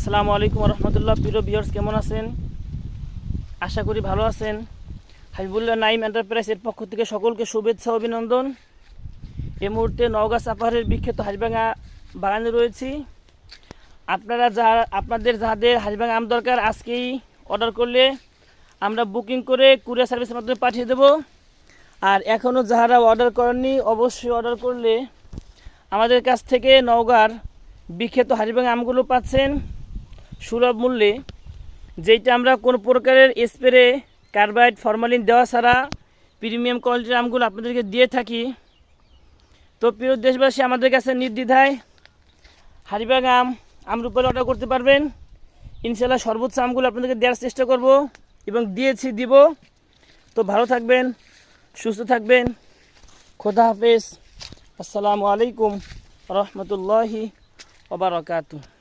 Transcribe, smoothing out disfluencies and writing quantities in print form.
আসসালামু আলাইকুম রহমতুল্লাহ। প্রিয় ভিউয়ার্স, কেমন আছেন? আশা করি ভালো আছেন। হাবিবুল্লাহ নাইম এন্টারপ্রাইজের পক্ষ থেকে সকলকে শুভেচ্ছা অভিনন্দন। এই মুহূর্তে নওগাঁ সাপাহারের বিখ্যাত হাঁসভাঙা বাগানে রয়েছি। আপনাদের যাদের হাঁসভাঙা আম দরকার, আজকেই অর্ডার করলে আমরা বুকিং করে কুরিয়ার সার্ভিসের মাধ্যমে পাঠিয়ে দেব। আর এখনও যারা অর্ডার করেননি, অবশ্যই অর্ডার করলে আমাদের কাছ থেকে নওগাঁর বিখ্যাত হাঁসভাঙা আমগুলো পাচ্ছেন সুলভ মূল্যে, যেটা আমরা কোনো প্রকারের স্প্রে, কার্বাইড, ফরমালিন দেওয়া ছাড়া প্রিমিয়াম কোয়ালিটির আমগুলো আপনাদেরকে দিয়ে থাকি। তো প্রিয় দেশবাসী, আমাদের কাছে নির্দ্বিধায় হাঁসভাঙা আমরুপালি অর্ডার করতে পারবেন। ইনশাল্লাহ সর্বোচ্চ আমগুলো আপনাদেরকে দেওয়ার চেষ্টা করব এবং দিব। তো ভালো থাকবেন, সুস্থ থাকবেন। খোদা হাফেজ। আসসালামু আলাইকুম রহমতুল্লাহি ওয়া বারাকাতুহু।